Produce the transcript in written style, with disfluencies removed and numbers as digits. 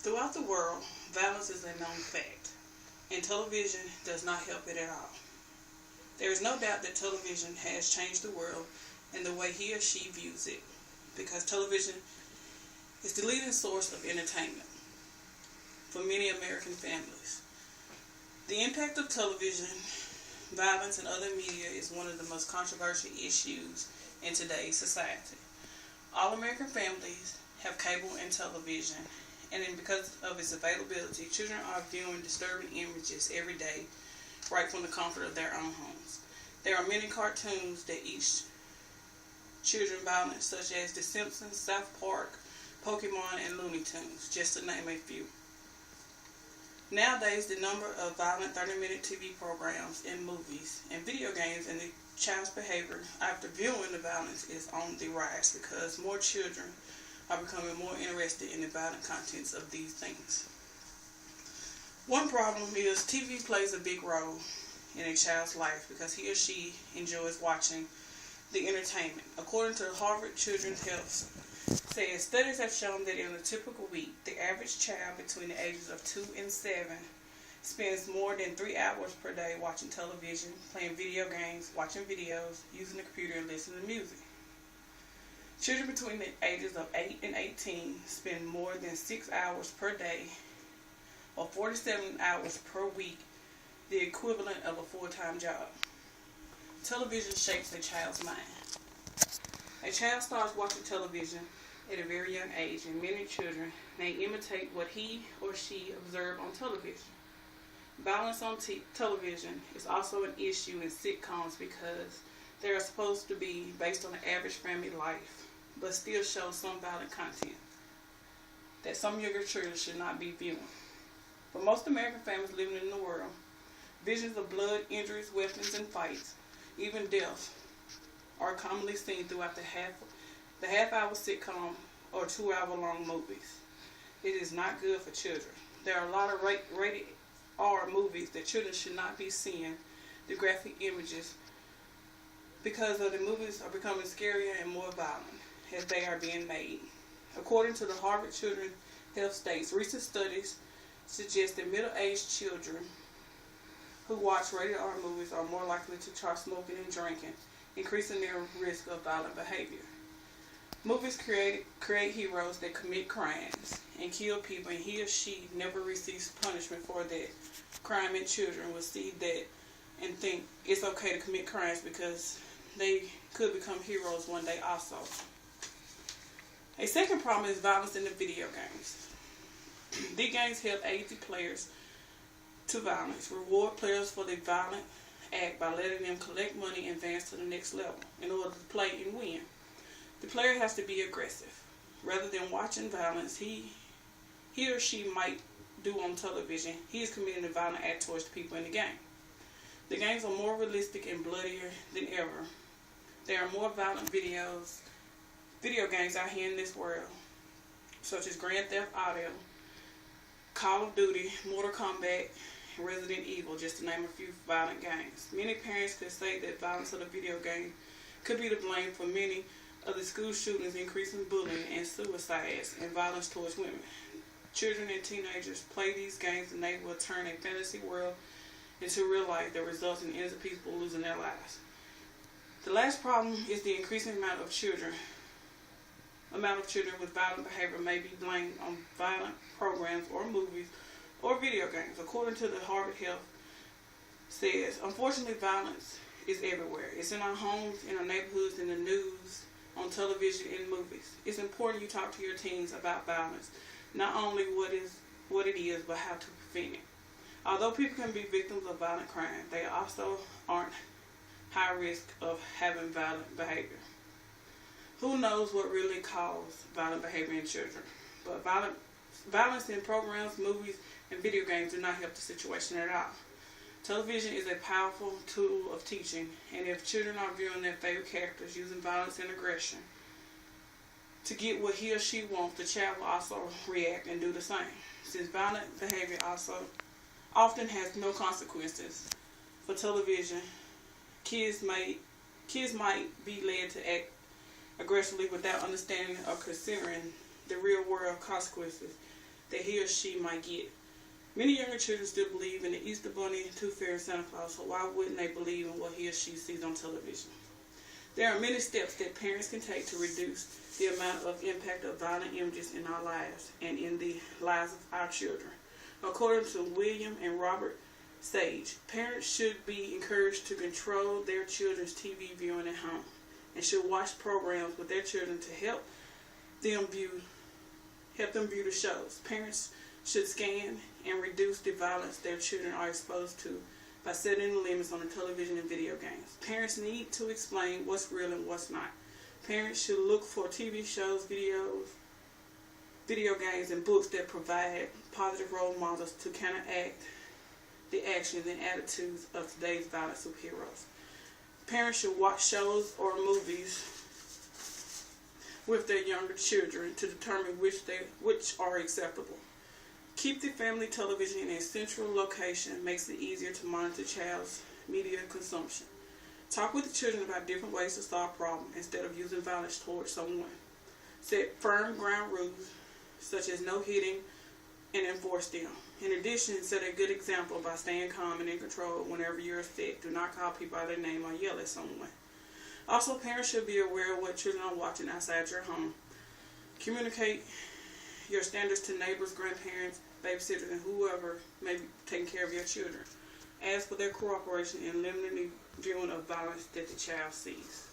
Throughout the world, violence is a known fact, and television does not help it at all. There is no doubt that television has changed the world and the way he or she views it, because television is the leading source of entertainment for many American families. The impact of television, violence, and other media is one of the most controversial issues in today's society. All American families have cable and television, and because of its availability, children are viewing disturbing images every day, right from the comfort of their own homes. There are many cartoons that each children violence, such as The Simpsons, South Park, Pokemon, and Looney Tunes, just to name a few. Nowadays, the number of violent 30-minute TV programs and movies and video games and the child's behavior after viewing the violence is on the rise because more children are becoming more interested in the violent contents of these things. One problem is TV plays a big role in a child's life because he or she enjoys watching the entertainment. According to Harvard Children's Health says, studies have shown that in a typical week, the average child between the ages of 2 and 7 spends more than 3 hours per day watching television, playing video games, watching videos, using the computer, and listening to music. Children between the ages of 8 and 18 spend more than 6 hours per day, or 47 hours per week, the equivalent of a full-time job. Television shapes a child's mind. A child starts watching television at a very young age, and many children may imitate what he or she observed on television. Violence on television is also an issue in sitcoms because they are supposed to be based on the average family life, but still show some violent content that some younger children should not be viewing. For most American families living in the world, visions of blood, injuries, weapons, and fights, even death, are commonly seen throughout the half-hour sitcom or 2-hour-long movies. It is not good for children. There are a lot of rated R movies that children should not be seeing the graphic images because of the movies are becoming scarier and more violent as they are being made. According to the Harvard Children's Health States, recent studies suggest that middle-aged children who watch rated R movies are more likely to try smoking and drinking, increasing their risk of violent behavior. Movies create heroes that commit crimes and kill people, and he or she never receives punishment for that crime, and children will see that and think it's okay to commit crimes because they could become heroes one day also. A second problem is violence in the video games. These games help aid the players to violence, reward players for their violent act by letting them collect money and advance to the next level in order to play and win. The player has to be aggressive. Rather than watching violence he or she might do on television, he is committing a violent act towards the people in the game. The games are more realistic and bloodier than ever. There are more violent video games out here in this world, such as Grand Theft Auto, Call of Duty, Mortal Kombat, and Resident Evil, just to name a few violent games. Many parents could say that violence of the video game could be to blame for many of the school shootings, increasing bullying and suicides, and violence towards women. Children and teenagers play these games and they will turn a fantasy world into real life that results in innocent people losing their lives. The last problem is the increasing amount of children with violent behavior may be blamed on violent programs or movies or video games. According to the Harvard Health says, unfortunately, violence is everywhere. It's in our homes, in our neighborhoods, in the news, on television, and movies. It's important you talk to your teens about violence, not only what it is, but how to prevent it. Although people can be victims of violent crime, they also aren't high risk of having violent behavior. Who knows what really causes violent behavior in children? But violence in programs, movies, and video games do not help the situation at all. Television is a powerful tool of teaching, and if children are viewing their favorite characters using violence and aggression to get what he or she wants, the child will also react and do the same. Since violent behavior also often has no consequences for television, kids might be led to act aggressively without understanding or considering the real world consequences that he or she might get. Many younger children still believe in the Easter Bunny, Tooth Fairy, and Santa Claus, so why wouldn't they believe in what he or she sees on television? There are many steps that parents can take to reduce the amount of impact of violent images in our lives and in the lives of our children. According to William and Robert Sage, parents should be encouraged to control their children's TV viewing at home and should watch programs with their children to help them view the shows. Parents should scan and reduce the violence their children are exposed to by setting limits on the television and video games. Parents need to explain what's real and what's not. Parents should look for TV shows, video games, and books that provide positive role models to counteract the actions and attitudes of today's violent superheroes. Parents should watch shows or movies with their younger children to determine which are acceptable. Keep the family television in a central location makes it easier to monitor the child's media consumption. Talk with the children about different ways to solve problems instead of using violence towards someone. Set firm ground rules such as no hitting and enforce them. In addition, set a good example by staying calm and in control whenever you're upset. Do not call people by their name or yell at someone. Also, parents should be aware of what children are watching outside your home. Communicate your standards to neighbors, grandparents, babysitters, and whoever may be taking care of your children. Ask for their cooperation in limiting the viewing of violence that the child sees.